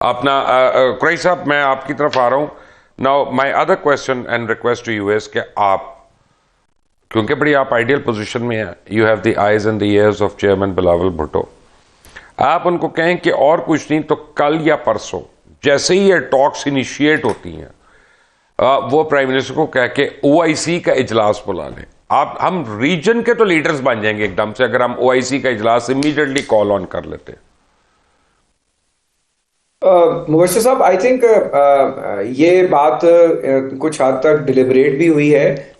अपना कुरैशी साहब, मैं आपकी तरफ आ रहा हूं। Now my other question and request to you is कि आप, क्योंकि बड़ी आप आइडियल पोजीशन में हैं, you have the eyes and the ears of chairman Bilawal Bhutto, आप उनको कहें कि और कुछ नहीं तो कल या परसों जैसे ही ये टॉक्स इनिशिएट होती हैं, वो प्राइम मिनिस्टर को कह के ओआईसी का इजलास बुला लें। आप, हम रीजन के तो लीडर्स बन जाएंगे एकदम से अगर हम ओआईसी का इजलास इमीडिएटली कॉल ऑन कर लेते हैं। मुबश्शिर साहब, आई थिंक ये बात कुछ हद तक डिलिबरेट भी हुई है।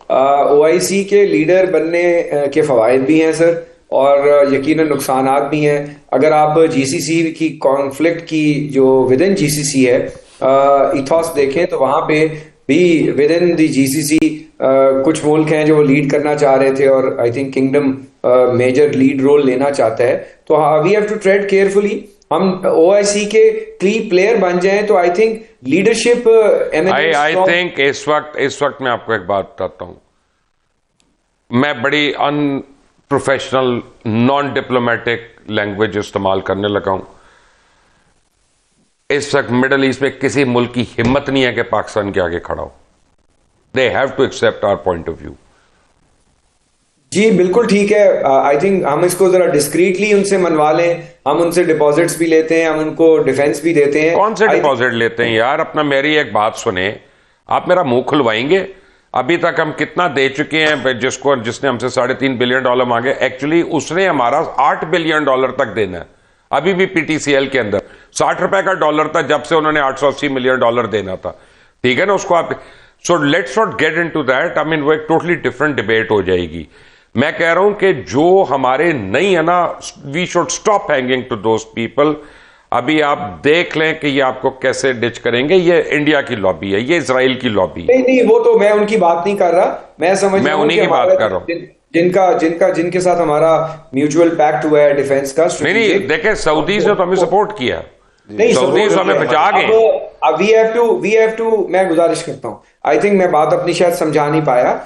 ओआईसी के लीडर बनने के फवायद भी हैं सर, और यकीनन नुकसानात भी हैं। अगर आप जीसीसी की कॉन्फ्लिक्ट की जो विद इन जीसीसी है इथॉस देखें तो वहां पे भी विद इन दी जीसीसी कुछ मुल्क हैं जो लीड करना चाह रहे थे, और I think kingdom major lead role लेना चाहता है। तो we have to tread carefully. हम ओआईसी के की प्लेयर बन जाएं तो I think leadership I think इस वक्त मैं आपको एक बात बताता हूं। मैं बड़ी अनप्रोफेशनल नॉन डिप्लोमेटिक लैंग्वेज इस्तेमाल करने लगा हूं। इस वक्त मिडल ईस्ट में किसी मुल्क की हिम्मत नहीं है कि पाकिस्तान के आगे खड़ा हो। They have to accept our point of view. जी बिल्कुल ठीक है। आई थिंक हम इसको जरा डिस्क्रीटली उनसे मनवा लें। हम उनसे डिपॉजिट्स भी लेते हैं, हम उनको डिफेंस भी देते हैं। कौन से डिपॉजिट लेते हैं यार? अपना मेरी एक बात सुने, आप मेरा मुंह खुलवाएंगे? अभी तक हम कितना दे चुके हैं? जिसने हमसे $3.5 बिलियन मांगे, एक्चुअली उसने हमारा $8 बिलियन तक देना है। अभी भी पीटीसीएल के अंदर 60 रुपए का डॉलर था जब से उन्होंने $880 मिलियन देना था। ठीक है ना? उसको आप, so let's not get into that. I mean वो एक टोटली डिफरेंट डिबेट हो जाएगी। मैं कह रहा हूं कि जो हमारे नहीं है ना, we should stop hanging to those people. अभी आप देख लें कि ये आपको कैसे डिच करेंगे। ये इंडिया की लॉबी है, ये इजराइल की लॉबी है। नहीं, वो तो मैं उनकी बात नहीं कर रहा। मैं उन्हीं की बात कर रहा हूं जिनके साथ हमारा म्यूचुअल पैक्ट हुआ है डिफेंस का। नहीं, देखें सऊदीज ने तो हमें सपोर्ट किया, नहीं सऊदीज हमें बचा गए। वी हैव टू मैं गुजारिश करता हूं, आई थिंक मैं बात अपनी शायद समझा नहीं पाया।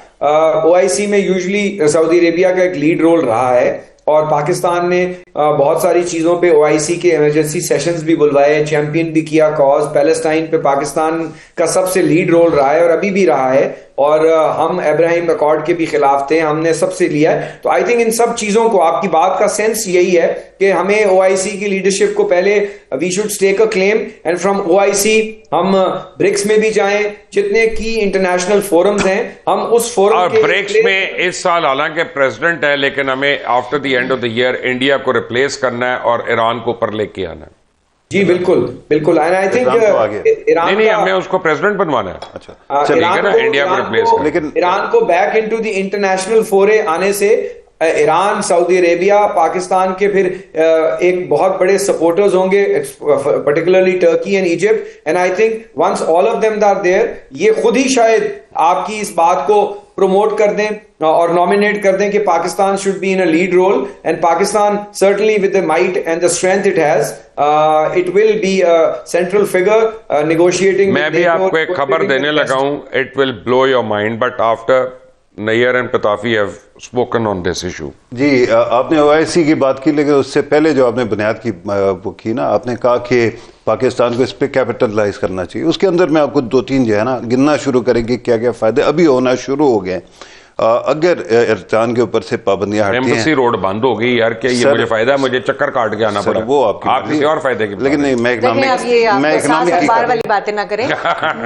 ओआईसी में यूजुअली सऊदी अरेबिया का एक लीड रोल रहा है, और पाकिस्तान ने बहुत सारी चीजों पे ओआईसी के इमरजेंसी सेशंस भी बुलवाए, चैंपियन भी किया कॉज। पैलेस्टाइन पे पाकिस्तान का सबसे लीड रोल रहा है और अभी भी रहा है, और हम अब्राहम अकॉर्ड के भी खिलाफ थे, हमने सबसे लिया है। तो आई थिंक इन सब चीजों को, आपकी बात का सेंस यही है कि हमें ओआईसी की लीडरशिप को पहले we should stake a claim, and from OIC हम ब्रिक्स में भी जाएं, जितने की इंटरनेशनल फोरम्स हैं हम उस फोरम के ब्रिक्स में इस साल हालांकि प्रेसिडेंट है, लेकिन हमें after the end of the year India को रिप्लेस करना है और ईरान को ऊपर लेके आना है। जी बिल्कुल बिल्कुल। एंड आई थिंक ईरान नहीं, हमें उसको प्रेसिडेंट बनवाना है। अच्छा, इंडिया को रिप्लेस कर, लेकिन ईरान को बैक इनटू द इंटरनेशनल फोरे आने से ईरान, सऊदी अरेबिया, पाकिस्तान के फिर एक बहुत बड़े सपोर्टर्स होंगे, particularly Turkey and Egypt. And I think once all of them are there, ये खुद ही शायद आपकी इस बात को प्रमोट कर दें और नॉमिनेट कर दें कि Pakistan should be in a lead role, and Pakistan certainly with the might and the strength it has, it will be a central figure negotiating. मैं भी आपको एक खबर देने लगा हूं, it will blow your mind, but after Nayyar and Patafi have spoken on this issue. जी, आपने ओआईसी की बात की, लेकिन उससे पहले जो आपने बुनियाद की वो की ना, आपने कहा कि पाकिस्तान को इस पर कैपिटलाइज करना चाहिए। उसके अंदर मैं आपको 2-3 जो है ना गिनना शुरू करेंगे क्या क्या फायदे अभी होना शुरू हो गए। अगर ईरान के ऊपर से पाबंदियां हटती हैं, एम्बेसी रोड बंद हो गई यार, क्या ये मुझे फायदा है? मुझे चक्कर काट के आना पड़ा। वो आप किसी और फायदे की, लेकिन नहीं, मैं इकोनॉमिक की बार वाली बातें ना करें,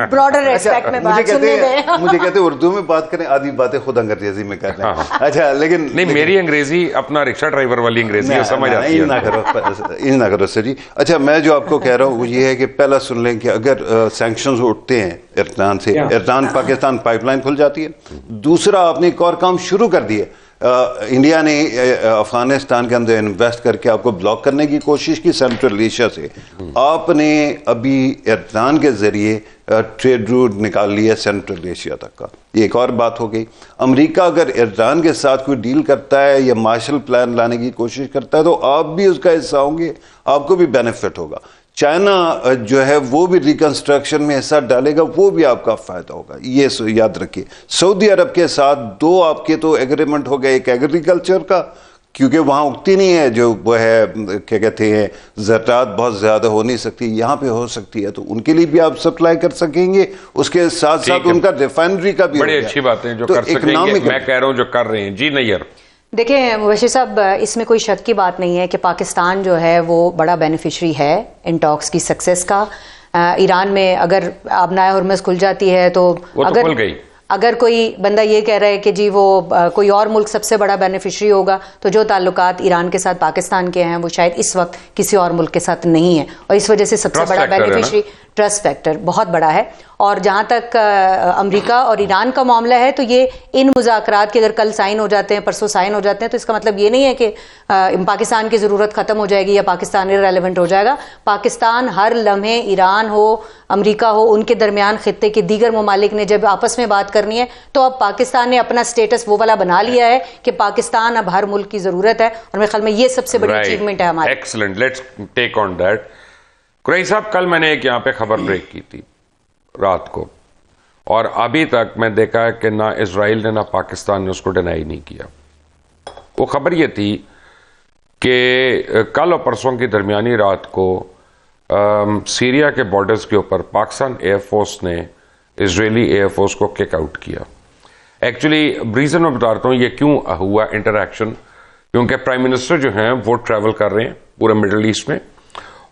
ब्रॉडर रेस्पेक्ट में बात सुनने दें। मुझे कहते हैं उर्दू में बात करें, आधी बातें खुद अंग्रेजी में कर रहे हैं। अच्छा, लेकिन नहीं, मेरी अंग्रेजी अपना रिक्शा ड्राइवर वाली अंग्रेजी समझ आती है। ना करो सर जी। अच्छा, मैं जो आपको कह रहा हूँ वो ये है कि पहला सुन लें कि अगर सैंक्शंस उठते हैं ईरान से, ईरान पाकिस्तान पाइपलाइन खुल जाती है। दूसरा, आपने एक और काम शुरू कर दिए, इंडिया ने अफगानिस्तान के अंदर इन्वेस्ट करके आपको ब्लॉक करने की कोशिश की सेंट्रल एशिया से। आपने अभी ईरान के जरिए ट्रेड रूट निकाल लिया सेंट्रल एशिया तक का। ये एक और बात हो गई। अमेरिका अगर ईरान के साथ कोई डील करता है या मार्शल प्लान लाने की कोशिश करता है तो आप भी उसका हिस्सा होंगे, आपको भी बेनिफिट होगा। चाइना जो है वो भी रिकंस्ट्रक्शन में हिस्सा डालेगा, वो भी आपका फायदा होगा, ये याद रखिए। सऊदी अरब के साथ 2 आपके तो एग्रीमेंट हो गए, एक एग्रीकल्चर का क्योंकि वहां उगती नहीं है, जो वो है क्या कहते हैं, ज़रात बहुत ज्यादा हो नहीं सकती, यहाँ पे हो सकती है, तो उनके लिए भी आप सप्लाई कर सकेंगे, उसके साथ साथ उनका रिफाइनरी का भी बड़ी अच्छी बात है जो तो कर सकेंगे। मैं कह रहा हूं जो कर रहे हैं। जी नैयर। देखिए मुबशिर साहब, इसमें कोई शक की बात नहीं है कि पाकिस्तान जो है वो बड़ा बेनिफिशरी है इन टॉक्स की सक्सेस का। ईरान में अगर आबनाए हुर्मुज़ खुल जाती है तो अगर खुल गई, अगर कोई बंदा ये कह रहा है कि जी वो कोई और मुल्क सबसे बड़ा बेनिफिशरी होगा, तो जो ताल्लुकात ईरान के साथ पाकिस्तान के हैं वो शायद इस वक्त किसी और मुल्क के साथ नहीं है, और इस वजह से सबसे बड़ा बेनिफिशरी ट्रस्ट फैक्टर बहुत बड़ा है। और जहां तक अमेरिका और ईरान का मामला है, तो ये इन मुज़ाकरात के अगर कल साइन हो जाते हैं, परसों साइन हो जाते हैं, तो इसका मतलब ये नहीं है कि पाकिस्तान की ज़रूरत ख़त्म हो जाएगी या पाकिस्तान इररेलेवेंट हो जाएगा। पाकिस्तान हर लम्हे, ईरान हो, अमेरिका हो, उनके दरमियान खित्ते के दीगर ममालिक ने जब आपस में बात करनी है, तो अब पाकिस्तान ने अपना स्टेटस वो वाला बना लिया है कि पाकिस्तान अब हर मुल्क की ज़रूरत है, और मेरे ख्याल में ये सबसे बड़ी अचीवमेंट है हमारी। Excellent, let's take on that. Qureshi साहब, कल मैंने एक यहाँ पे खबर ब्रेक की थी रात को, और अभी तक मैं देखा है कि ना इजराइल ने ना पाकिस्तान ने उसको डिनाई नहीं किया। वो खबर ये थी कि कल और परसों की दरमियानी रात को सीरिया के बॉर्डर्स के ऊपर पाकिस्तान एयरफोर्स ने इजरायली एयरफोर्स को किक आउट किया। एक्चुअली रीज़न मैं बताता हूँ ये क्यों हुआ इंटरैक्शन, क्योंकि प्राइम मिनिस्टर जो हैं वो ट्रैवल कर रहे हैं पूरे मिडल ईस्ट में,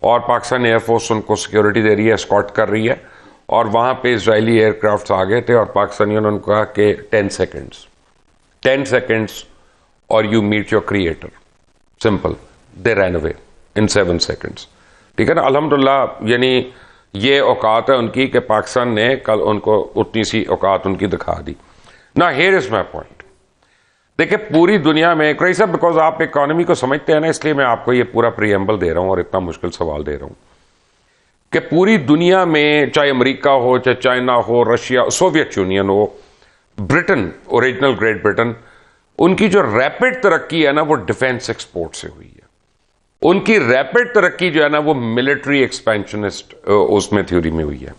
और पाकिस्तान एयरफोर्स उनको सिक्योरिटी दे रही है, एस्कॉर्ट कर रही है, और वहाँ पे इजरायली एयरक्राफ्ट आ गए थे, और पाकिस्तानियों ने उनको कहा कि 10 सेकेंड्स और you meet your creator, simple. They ran away in 7 seconds. ठीक है ना, अल्हम्दुलिल्लाह, यानी ये औकात है उनकी कि पाकिस्तान ने कल उनको उतनी सी औकात उनकी दिखा दी ना। Here is my point. देखिए पूरी दुनिया में कुरैशी साहब, बिकॉज आप इकोनॉमी को समझते हैं ना, इसलिए मैं आपको ये पूरा प्रीएम्बल दे रहा हूं और इतना मुश्किल सवाल दे रहा हूं कि पूरी दुनिया में, चाहे अमेरिका हो, चाहे चाइना हो, रशिया, सोवियत यूनियन हो, ब्रिटेन, ओरिजिनल ग्रेट ब्रिटेन, उनकी जो रैपिड तरक्की है ना वो डिफेंस एक्सपोर्ट से हुई है। उनकी रैपिड तरक्की जो है ना वो मिलिट्री एक्सपेंशनिस्ट उसमें थ्योरी में हुई है।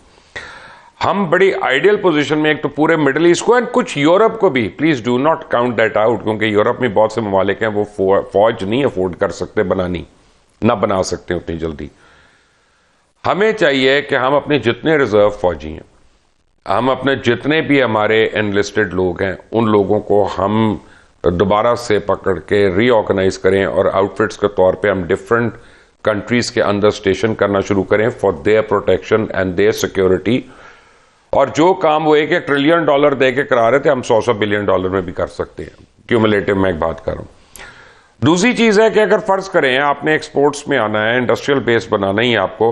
हम बड़ी आइडियल पोजीशन में, एक तो पूरे मिडिल ईस्ट को एंड कुछ यूरोप को भी, please do not count that out, क्योंकि यूरोप में बहुत से ममालिक हैं वो फौज नहीं अफोर्ड कर सकते बनानी, ना बना सकते उतनी जल्दी। हमें चाहिए कि हम अपने जितने रिजर्व फौजी हैं, हम अपने जितने भी हमारे एनलिस्टेड लोग हैं, उन लोगों को हम दोबारा से पकड़ के रीऑर्गेनाइज करें, और आउटफिट्स के तौर पे हम डिफरेंट कंट्रीज के अंदर स्टेशन करना शुरू करें for their protection and their security. और जो काम वो $1 ट्रिलियन दे के करा रहे थे, हम $100 बिलियन में भी कर सकते हैं। क्यूमुलेटिव मैं एक बात कर रहा हूं। दूसरी चीज है कि अगर फर्ज करें आपने एक्सपोर्ट्स में आना है, इंडस्ट्रियल बेस बनाना ही आपको,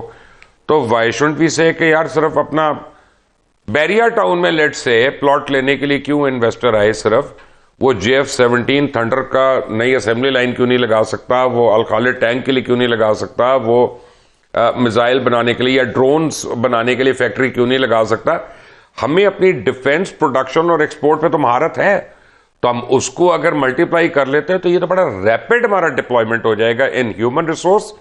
तो वाई शुडंट वी से कि यार सिर्फ अपना बैरिया टाउन में लेट से प्लॉट लेने के लिए क्यों इन्वेस्टर आए, सिर्फ वो JF-17 थंडर का नई असेंबली लाइन क्यों नहीं लगा सकता, वो अल खालिद टैंक के लिए क्यों नहीं लगा सकता, वो मिसाइल बनाने के लिए या ड्रोन्स बनाने के लिए फैक्ट्री क्यों नहीं लगा सकता। हमें अपनी डिफेंस प्रोडक्शन और एक्सपोर्ट पे तो महारत है, तो हम उसको अगर मल्टीप्लाई कर लेते हैं तो ये तो बड़ा रैपिड हमारा डिप्लॉयमेंट हो जाएगा इन ह्यूमन रिसोर्स